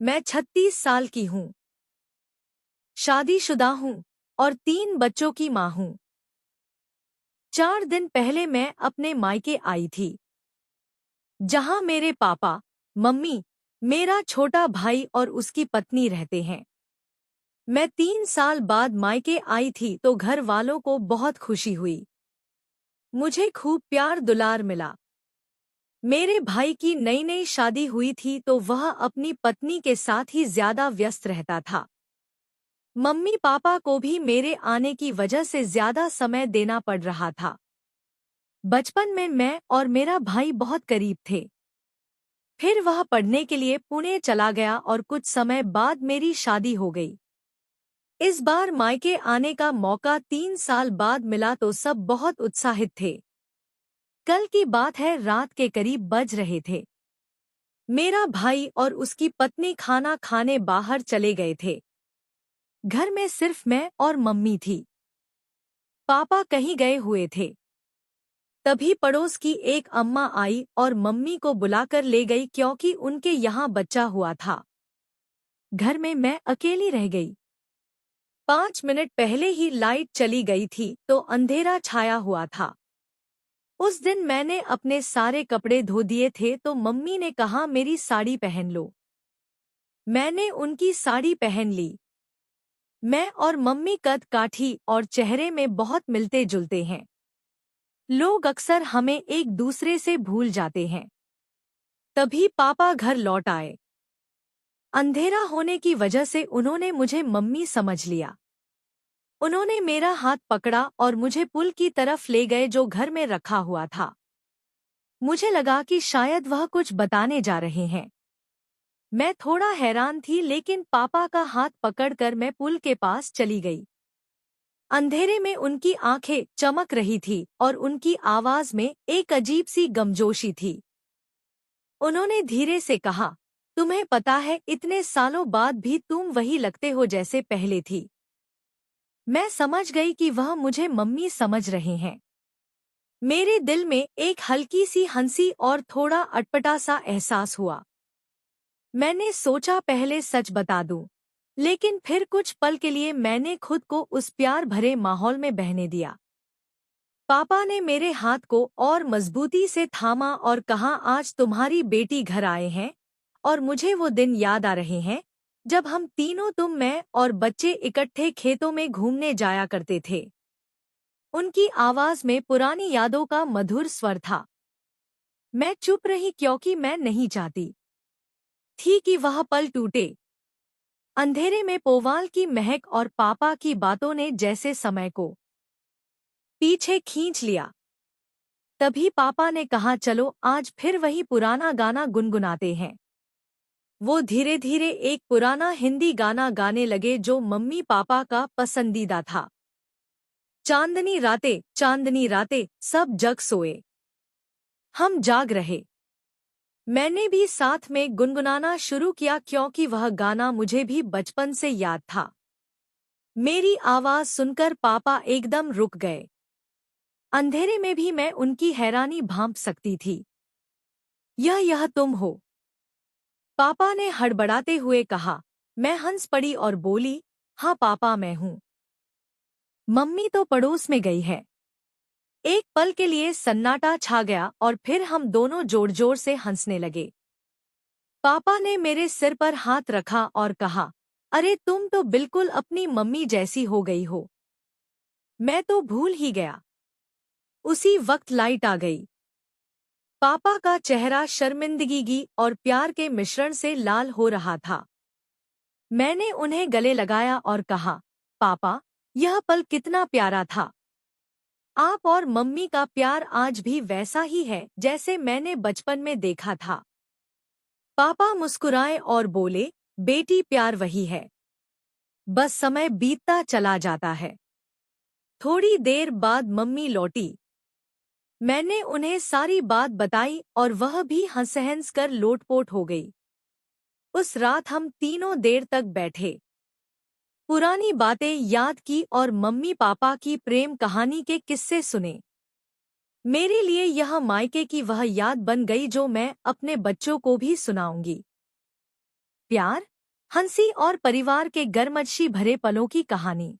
मैं 36 साल की हूँ, शादीशुदा हूँ और 3 बच्चों की माँ हूँ। 4 दिन पहले मैं अपने मायके आई थी, जहाँ मेरे पापा, मम्मी, मेरा छोटा भाई और उसकी पत्नी रहते हैं। मैं 3 साल बाद मायके आई थी तो घर वालों को बहुत खुशी हुई। मुझे खूब प्यार दुलार मिला। मेरे भाई की नई नई शादी हुई थी तो वह अपनी पत्नी के साथ ही ज्यादा व्यस्त रहता था। मम्मी पापा को भी मेरे आने की वजह से ज्यादा समय देना पड़ रहा था। बचपन में मैं और मेरा भाई बहुत करीब थे। फिर वह पढ़ने के लिए पुणे चला गया और कुछ समय बाद मेरी शादी हो गई। इस बार मायके आने का मौका 3 साल बाद मिला तो सब बहुत उत्साहित थे। कल की बात है, रात के करीब बज रहे थे। मेरा भाई और उसकी पत्नी खाना खाने बाहर चले गए थे। घर में सिर्फ मैं और मम्मी थी। पापा कहीं गए हुए थे। तभी पड़ोस की एक अम्मा आई और मम्मी को बुलाकर ले गई क्योंकि उनके यहाँ बच्चा हुआ था। घर में मैं अकेली रह गई। 5 मिनट पहले ही लाइट चली गई थी तो अंधेरा छाया हुआ था। उस दिन मैंने अपने सारे कपड़े धो दिए थे तो मम्मी ने कहा मेरी साड़ी पहन लो। मैंने उनकी साड़ी पहन ली। मैं और मम्मी कद काठी और चेहरे में बहुत मिलते जुलते हैं। लोग अक्सर हमें एक दूसरे से भूल जाते हैं। तभी पापा घर लौट आए। अंधेरा होने की वजह से उन्होंने मुझे मम्मी समझ लिया। उन्होंने मेरा हाथ पकड़ा और मुझे पुल की तरफ ले गए जो घर में रखा हुआ था। मुझे लगा कि शायद वह कुछ बताने जा रहे हैं। मैं थोड़ा हैरान थी लेकिन पापा का हाथ पकड़कर मैं पुल के पास चली गई। अंधेरे में उनकी आंखें चमक रही थी और उनकी आवाज में एक अजीब सी गमजोशी थी। उन्होंने धीरे से कहा, तुम्हें पता है इतने सालों बाद भी तुम वही लगते हो जैसे पहले थी। मैं समझ गई कि वह मुझे मम्मी समझ रहे हैं। मेरे दिल में एक हल्की सी हंसी और थोड़ा अटपटा सा एहसास हुआ। मैंने सोचा पहले सच बता दूं, लेकिन फिर कुछ पल के लिए मैंने खुद को उस प्यार भरे माहौल में बहने दिया। पापा ने मेरे हाथ को और मजबूती से थामा और कहा, आज तुम्हारी बेटी घर आए हैं और मुझे वो दिन याद आ रहे हैं जब हम तीनों, तुम, मैं और बच्चे इकट्ठे खेतों में घूमने जाया करते थे। उनकी आवाज में पुरानी यादों का मधुर स्वर था। मैं चुप रही क्योंकि मैं नहीं चाहती थी कि वह पल टूटे। अंधेरे में पोवाल की महक और पापा की बातों ने जैसे समय को पीछे खींच लिया। तभी पापा ने कहा, चलो आज फिर वही पुराना गाना गुनगुनाते हैं। वो धीरे धीरे एक पुराना हिंदी गाना गाने लगे जो मम्मी पापा का पसंदीदा था। चांदनी रातें सब जग सोए, हम जाग रहे। मैंने भी साथ में गुनगुनाना शुरू किया क्योंकि वह गाना मुझे भी बचपन से याद था। मेरी आवाज सुनकर पापा एकदम रुक गए। अंधेरे में भी मैं उनकी हैरानी भांप सकती थी। यह तुम हो? पापा ने हड़बड़ाते हुए कहा। मैं हंस पड़ी और बोली, हाँ पापा, मैं हूँ। मम्मी तो पड़ोस में गई है। एक पल के लिए सन्नाटा छा गया और फिर हम दोनों जोर जोर से हंसने लगे। पापा ने मेरे सिर पर हाथ रखा और कहा, अरे तुम तो बिल्कुल अपनी मम्मी जैसी हो गई हो। मैं तो भूल ही गया। उसी वक्त लाइट आ गई। पापा का चेहरा शर्मिंदगी और प्यार के मिश्रण से लाल हो रहा था। मैंने उन्हें गले लगाया और कहा, पापा, यह पल कितना प्यारा था। आप और मम्मी का प्यार आज भी वैसा ही है जैसे मैंने बचपन में देखा था। पापा मुस्कुराए और बोले, बेटी, प्यार वही है, बस समय बीतता चला जाता है। थोड़ी देर बाद मम्मी लौटी। मैंने उन्हें सारी बात बताई और वह भी हंस कर लोटपोट हो गई। उस रात हम तीनों देर तक बैठे, पुरानी बातें याद की और मम्मी पापा की प्रेम कहानी के किस्से सुने। मेरे लिए यह मायके की वह याद बन गई जो मैं अपने बच्चों को भी सुनाऊंगी। प्यार, हंसी और परिवार के गर्मजोशी भरे पलों की कहानी।